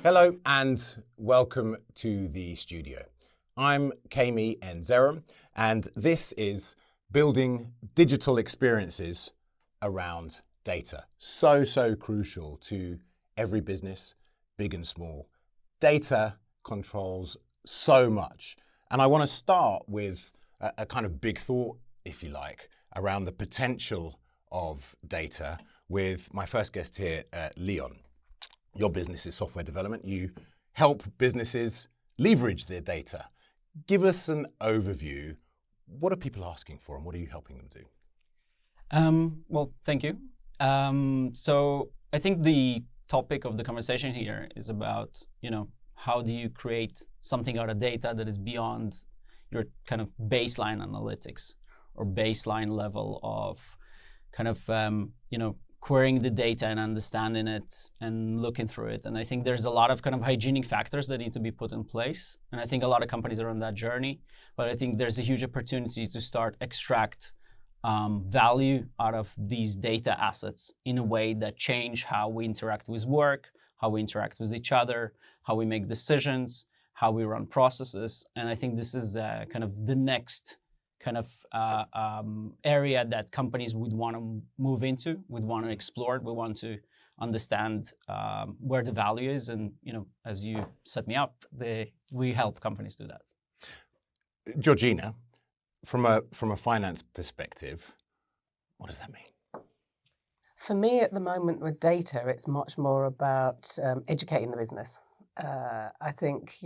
Hello and welcome to the studio. I'm Kami Nzeram, and this is Building Digital Experiences Around Data. So crucial to every business, big and small. Data controls so much. And I want to start with a kind of big thought, if you like, around the potential of data with my first guest here, Leon. Your business is software development. You help businesses leverage their data. Give us an overview. What are people asking for and what are you helping them do? Well, thank you. So I think the topic of the conversation here is about, how do you create something out of data that is beyond your kind of baseline analytics or baseline level of kind of, querying the data and understanding it and looking through it. And I think there's a lot of kind of hygienic factors that need to be put in place. And I think a lot of companies are on that journey, but I think there's a huge opportunity to start extract value out of these data assets in a way that change how we interact with work, how we interact with each other, how we make decisions, how we run processes. And I think this is kind of the next kind of area that companies would want to move into, would want to explore, would want to understand where the value is. And, as you set me up, we help companies do that. Georgina, from a finance perspective, what does that mean? For me, at the moment with data, it's much more about educating the business. I think,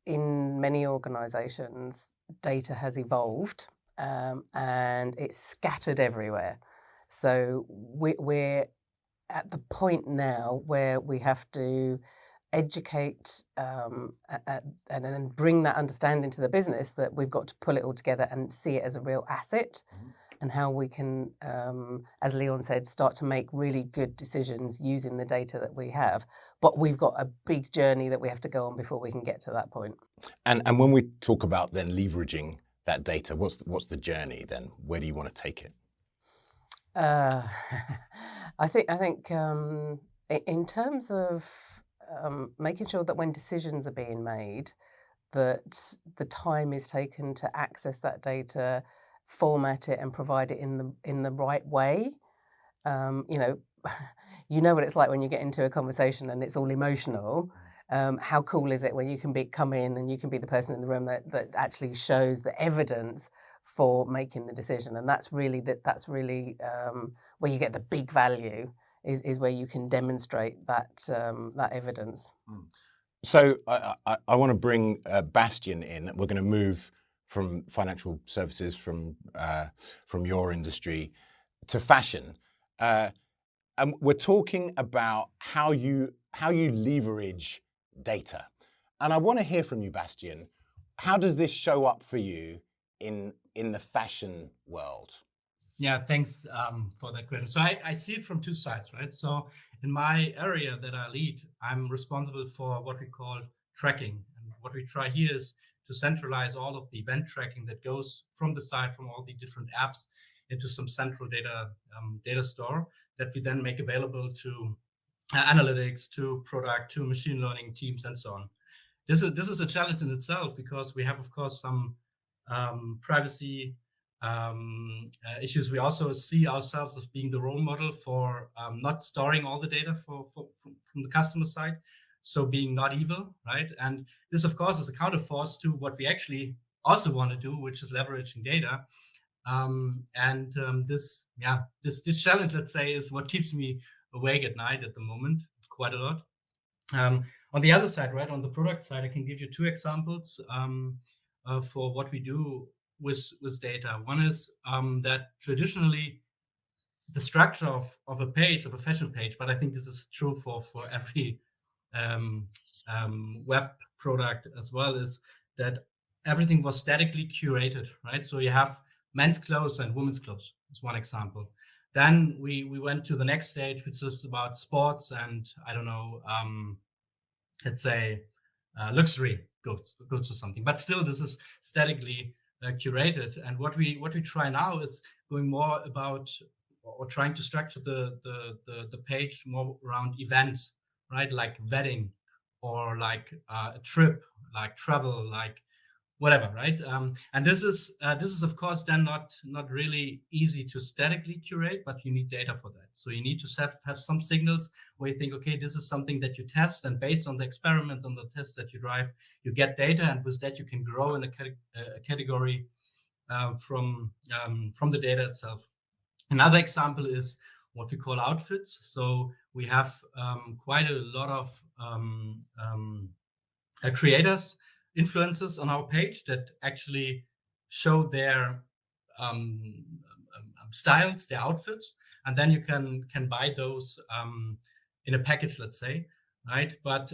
in many organizations, data has evolved and it's scattered everywhere. So we're at the point now where we have to educate and bring that understanding to the business that we've got to pull it all together and see it as a real asset. Mm-hmm. And how we can, as Leon said, start to make really good decisions using the data that we have. But we've got a big journey that we have to go on before we can get to that point. And when we talk about then leveraging that data, what's the journey then? Where do you want to take it? I think in terms of making sure that when decisions are being made, that the time is taken to access that data, format it and provide it in the right way. You know what it's like when you get into a conversation and it's all emotional. How cool is it when you can come in and you can be the person in the room that actually shows the evidence for making the decision, and that's really where you get the big value is where you can demonstrate that evidence. So I want to bring Bastian in. We're going to move from financial services, from your industry, to fashion, and we're talking about how you leverage data. And I want to hear from you, Bastian. How does this show up for you in the fashion world? Yeah, thanks for that question. So I see it from two sides, right? So in my area that I lead, I'm responsible for what we call tracking. And what we try here is to centralize all of the event tracking that goes from the site, from all the different apps, into some central data store that we then make available to analytics, to product, to machine learning teams, and so on. This is a challenge in itself because we have, of course, some privacy issues. We also see ourselves as being the role model for not storing all the data from the customer side. So being not evil, right? And this, of course, is a counterforce to what we actually also want to do, which is leveraging data. This challenge, let's say, is what keeps me awake at night at the moment, quite a lot. On the other side, right, on the product side, I can give you two examples for what we do with data. One is that traditionally the structure of a page, of a fashion page, but I think this is true for every web product as well, is that everything was statically curated, right? So you have men's clothes and women's clothes, is one example. Then we went to the next stage, which is about sports and, I don't know, let's say luxury goods or something. But still, this is statically curated. And what we try now is going more about, or trying to structure the page more around events, right? Like wedding or like a trip, like travel, like whatever, right? And this is of course then not really easy to statically curate, but you need data for that. So you need to have some signals where you think, okay, this is something that you test, and based on the experiment, on the test that you drive, you get data, and with that you can grow in a category from the data itself. Another example is what we call outfits. So we have quite a lot of creators, influencers on our page that actually show their styles, their outfits, and then you can buy those in a package, let's say, right? But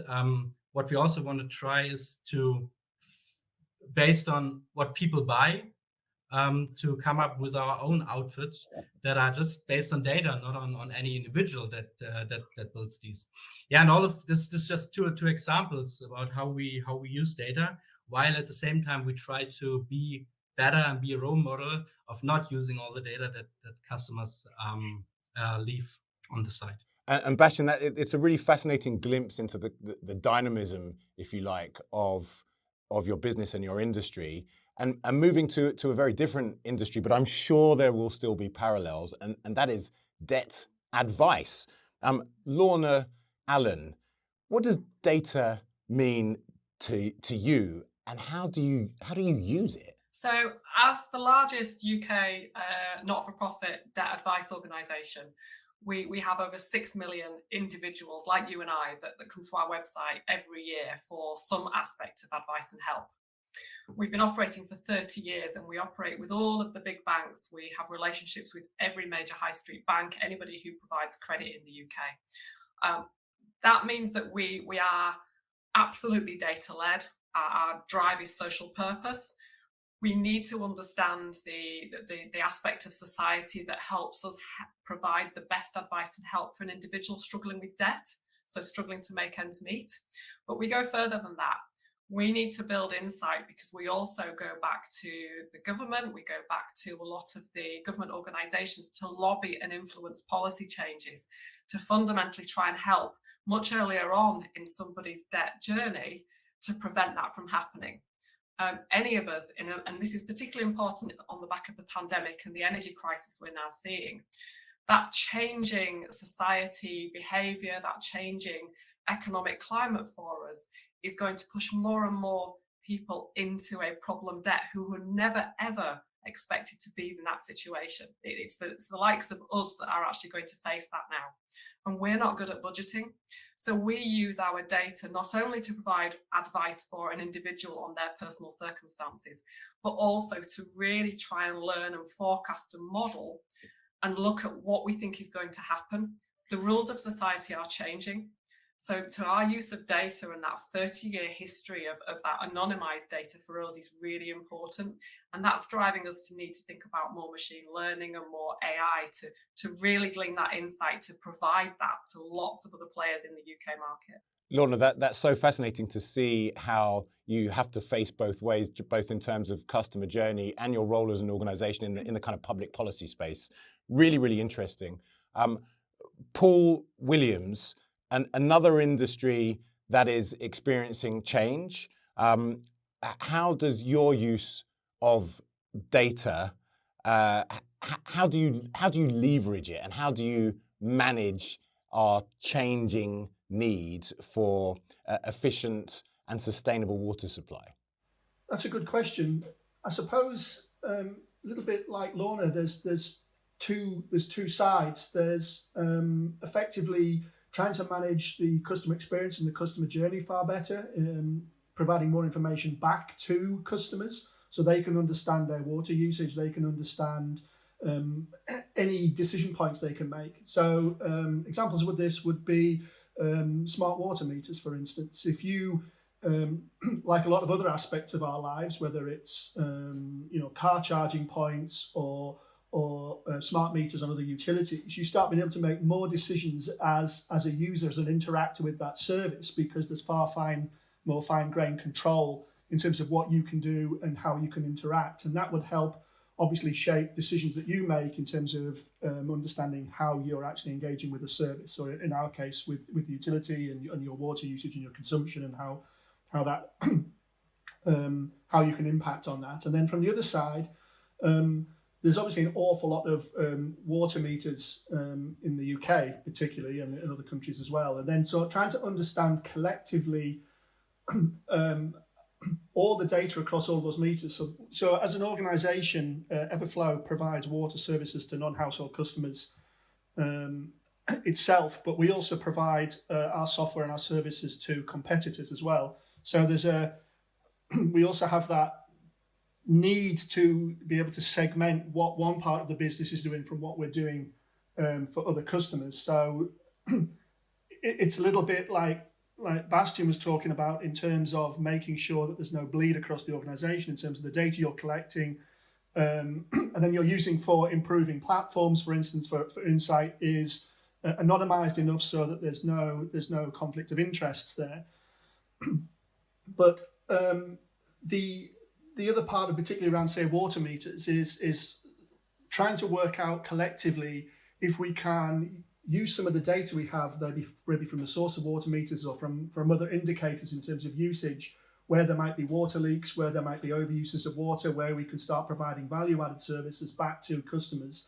what we also want to try is to, based on what people buy, to come up with our own outfits that are just based on data, not on any individual that builds these. Yeah, and all of this is just two examples about how we use data, while at the same time we try to be better and be a role model of not using all the data that customers leave on the site. And Bastian, it's a really fascinating glimpse into the dynamism, if you like, of your business and your industry. And moving to a very different industry, but I'm sure there will still be parallels, and that is debt advice. Lorna Allen, what does data mean to you, and how do you use it? So, as the largest UK not-for-profit debt advice organisation, we have over 6 million individuals like you and I that come to our website every year for some aspect of advice and help. We've been operating for 30 years, and we operate with all of the big banks. We have relationships with every major high street bank, anybody who provides credit in the UK. That means that we are absolutely data-led. Our drive is social purpose. We need to understand the aspect of society that helps us provide the best advice and help for an individual struggling with debt, so struggling to make ends meet. But we go further than that. We need to build insight, because we also go back to the government, we go back to a lot of the government organisations to lobby and influence policy changes, to fundamentally try and help much earlier on in somebody's debt journey to prevent that from happening. Any of us, and this is particularly important on the back of the pandemic and the energy crisis we're now seeing, that changing society behaviour, that changing economic climate for us is going to push more and more people into a problem debt who were never, ever expected to be in that situation. It's the likes of us that are actually going to face that now. And we're not good at budgeting. So we use our data not only to provide advice for an individual on their personal circumstances, but also to really try and learn and forecast and model and look at what we think is going to happen. The rules of society are changing. So to our use of data and that 30-year history of that anonymized data for us is really important. And that's driving us to need to think about more machine learning and more AI to really glean that insight, to provide that to lots of other players in the UK market. Lorna, that's so fascinating to see how you have to face both ways, both in terms of customer journey and your role as an organization in the kind of public policy space. Really, really interesting. Paul Williams, another industry that is experiencing change. How does your use of data, how do you leverage it, and how do you manage our changing needs for efficient and sustainable water supply? That's a good question. I suppose a little bit like Lorna, there's two sides. There's effectively trying to manage the customer experience and the customer journey far better, providing more information back to customers so they can understand their water usage, they can understand any decision points they can make. So examples of this would be smart water meters, for instance. If you, like a lot of other aspects of our lives, whether it's car charging points or smart meters on other utilities, you start being able to make more decisions as a user, as an interactor with that service, because there's more fine-grained control in terms of what you can do and how you can interact. And that would help obviously shape decisions that you make in terms of understanding how you're actually engaging with a service, or in our case with the utility and your water usage and your consumption, and how that how you can impact on that. And then from the other side, there's obviously an awful lot of water meters in the UK particularly, and in other countries as well. And then so trying to understand collectively all the data across all those meters. So as an organisation, Everflow provides water services to non-household customers itself, but we also provide our software and our services to competitors as well. So we also have that need to be able to segment what one part of the business is doing from what we're doing for other customers. So it's a little bit like Bastian was talking about in terms of making sure that there's no bleed across the organization in terms of the data you're collecting, and then you're using for improving platforms, for instance, for Insight is anonymized enough so that there's no conflict of interests there. But the other part, and particularly around, say, water meters, is trying to work out collectively if we can use some of the data we have, maybe from the source of water meters or from other indicators in terms of usage, where there might be water leaks, where there might be overuses of water, where we could start providing value-added services back to customers,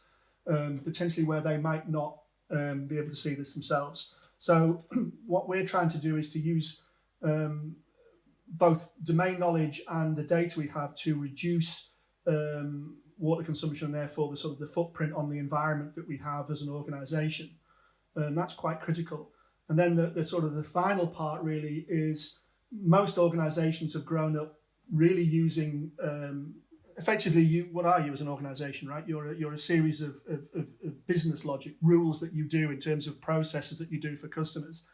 potentially where they might not be able to see this themselves. So what we're trying to do is to use both domain knowledge and the data we have to reduce water consumption, and therefore the footprint on the environment that we have as an organisation. And that's quite critical. And then the final part really is most organisations have grown up really using effectively what are you as an organisation, right? You're a series of business logic rules that you do in terms of processes that you do for customers,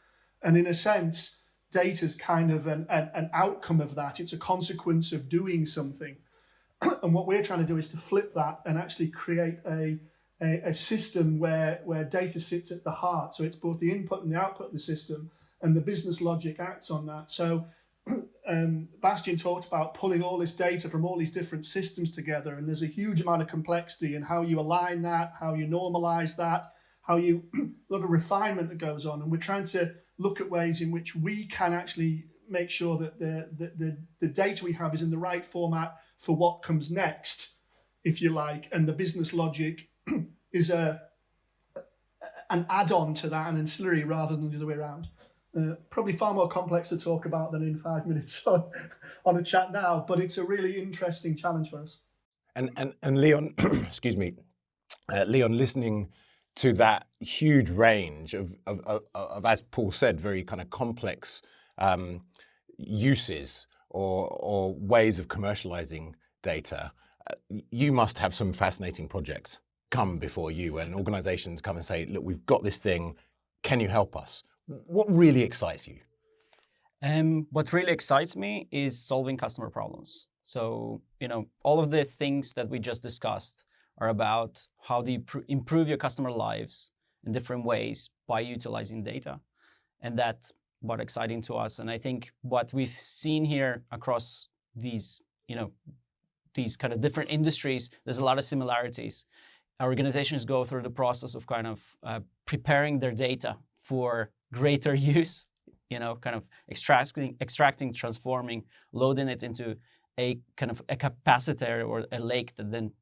and in a sense, data is kind of an outcome of that. It's a consequence of doing something. And what we're trying to do is to flip that and actually create a system where data sits at the heart. So it's both the input and the output of the system, and the business logic acts on that. So Bastian talked about pulling all this data from all these different systems together, and there's a huge amount of complexity in how you align that, how you normalize that, how you a lot of refinement that goes on. And we're trying to look at ways in which we can actually make sure that the data we have is in the right format for what comes next, if you like, and the business logic is an add-on to that, an ancillary rather than the other way around. Probably far more complex to talk about than in 5 minutes on a chat now, but it's a really interesting challenge for us. And Leon, excuse me, Leon, listening to that huge range of, as Paul said, very kind of complex uses or ways of commercializing data, you must have some fascinating projects come before you, and organizations come and say, look, we've got this thing, can you help us? What really excites you? What really excites me is solving customer problems. So, all of the things that we just discussed are about how do you improve your customer lives in different ways by utilizing data. And that's what's exciting to us. And I think what we've seen here across these, these kind of different industries, there's a lot of similarities. Our organizations go through the process of kind of preparing their data for greater use, kind of extracting, transforming, loading it into a kind of a capacitor or a lake that then,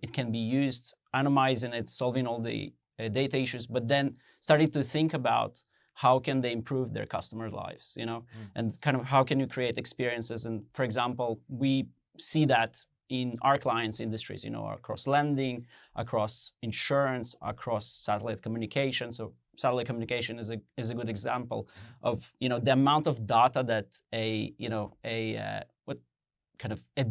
it can be used, anonymizing it, solving all the data issues, but then starting to think about how can they improve their customer lives, and kind of how can you create experiences. And for example, we see that in our clients' industries, across lending, across insurance, across satellite communication. So satellite communication is a good example of the amount of data that a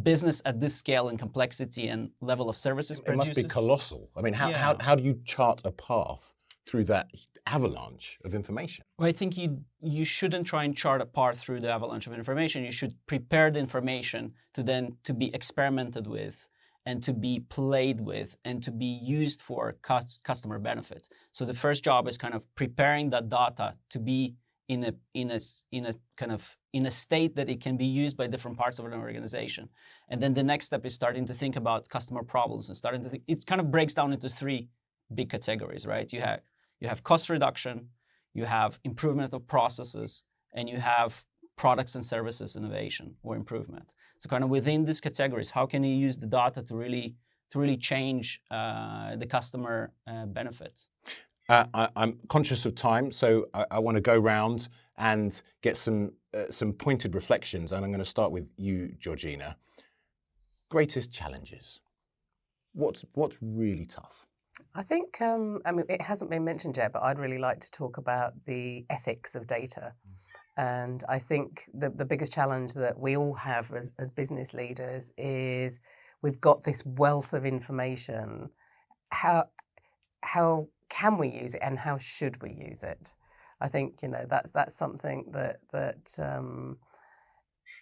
business at this scale and complexity and level of services produces. It must be colossal. I mean, how do you chart a path through that avalanche of information? Well, I think you shouldn't try and chart a path through the avalanche of information. You should prepare the information to be experimented with and to be played with and to be used for customer benefit. So the first job is kind of preparing that data to be in a state that it can be used by different parts of an organization. And then the next step is starting to think about customer problems and starting to think. It kind of breaks down into three big categories, right? You have cost reduction, you have improvement of processes, and you have products and services innovation or improvement. So kind of within these categories, how can you use the data to really change the customer benefit? I'm conscious of time, so I want to go round and get some pointed reflections, and I'm going to start with you, Georgina. Greatest challenges. What's really tough? I think, I mean, it hasn't been mentioned yet, but I'd really like to talk about the ethics of data. And I think the biggest challenge that we all have as business leaders is we've got this wealth of information. How can we use it, and how should we use it? I think, you know, that's something that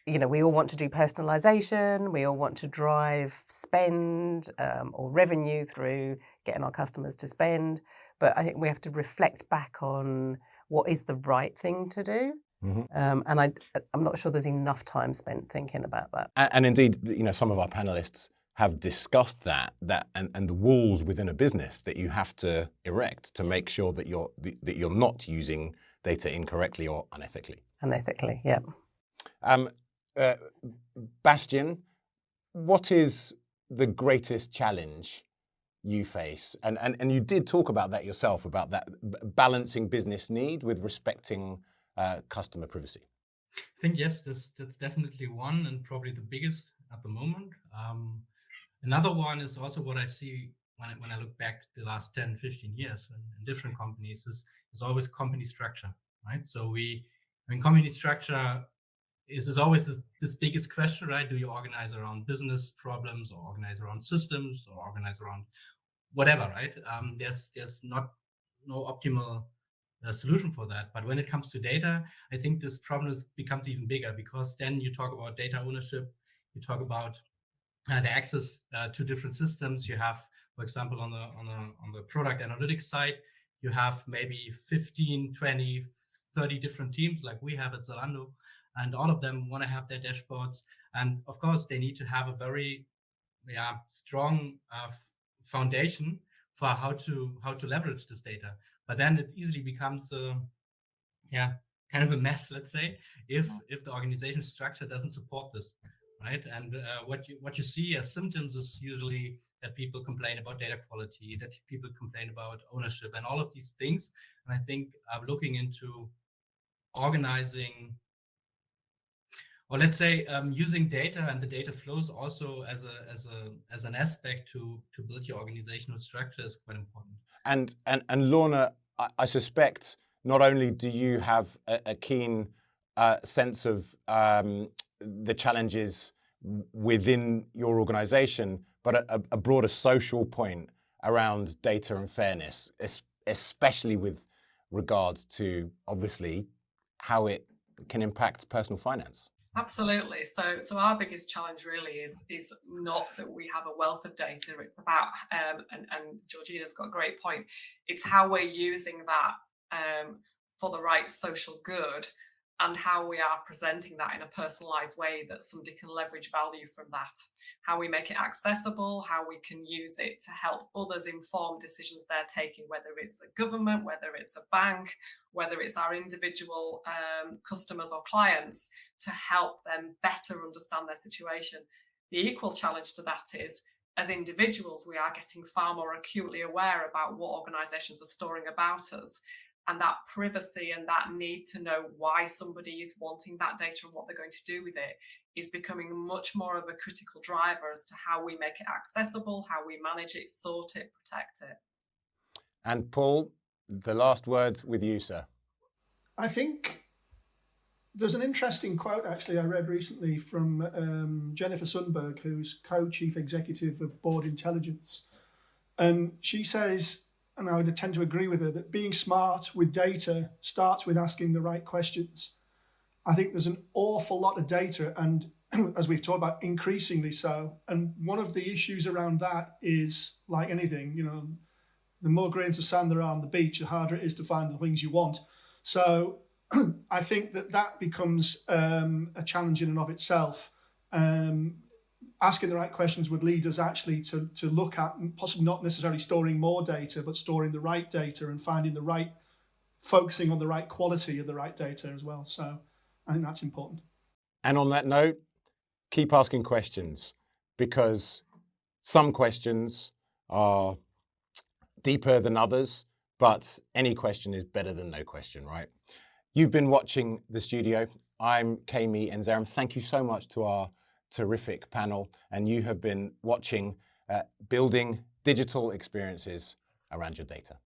you know, we all want to do personalization, we all want to drive spend or revenue through getting our customers to spend, but I think we have to reflect back on what is the right thing to do. And I'm not sure there's enough time spent thinking about that. And indeed, you know, some of our panelists have discussed that and the walls within a business that you have to erect to make sure that you're not using data incorrectly or unethically. Unethically, yeah. Bastian, what is the greatest challenge you face? And you did talk about that yourself, about that balancing business need with respecting customer privacy. I think, yes, that's definitely one, and probably the biggest at the moment. Another one is also what I see when I look back the last 10, 15 years in different companies is always company structure, right? So company structure is always this biggest question, right? Do you organize around business problems, or organize around systems, or organize around whatever, right? There's no optimal solution for that. But when it comes to data, I think this problem becomes even bigger, because then you talk about data ownership, you talk about the access to different systems. You have, for example, on the product analytics side, you have maybe 15, 20, 30 different teams like we have at Zalando, and all of them want to have their dashboards. And of course, they need to have a very strong foundation for how to leverage this data. But then it easily becomes kind of a mess, let's say, if the organization structure doesn't support this. Right, and what you see as symptoms is usually that people complain about data quality, that people complain about ownership, and all of these things. And I think looking into organizing, or let's say using data and the data flows also as an aspect to build your organizational structure is quite important. And Lorna, I suspect not only do you have a keen sense of the challenges within your organization, but a broader social point around data and fairness, especially with regards to, obviously, how it can impact personal finance. Absolutely. So our biggest challenge really is not that we have a wealth of data. It's about, and Georgina's got a great point, it's how we're using that for the right social good, and how we are presenting that in a personalized way that somebody can leverage value from that. How we make it accessible, how we can use it to help others inform decisions they're taking, whether it's a government, whether it's a bank, whether it's our individual customers or clients, to help them better understand their situation. The equal challenge to that is, as individuals, we are getting far more acutely aware about what organizations are storing about us. And that privacy and that need to know why somebody is wanting that data and what they're going to do with it is becoming much more of a critical driver as to how we make it accessible, how we manage it, sort it, protect it. And Paul, the last word with you, sir. I think there's an interesting quote, actually, I read recently from Jennifer Sundberg, who's co-chief executive of Board Intelligence. And she says, and I would tend to agree with her, that being smart with data starts with asking the right questions. I think there's an awful lot of data, and as we've talked about, increasingly so. And one of the issues around that is, like anything, you know, the more grains of sand there are on the beach, the harder it is to find the things you want. So I think that becomes a challenge in and of itself. Asking the right questions would lead us actually to look at possibly not necessarily storing more data, but storing the right data and focusing on the right quality of the right data as well. So I think that's important. And on that note, keep asking questions, because some questions are deeper than others, but any question is better than no question, right? You've been watching The Studio. I'm Kami and Zeram. Thank you so much to our terrific panel, and you have been watching Building Digital Experiences Around Your Data.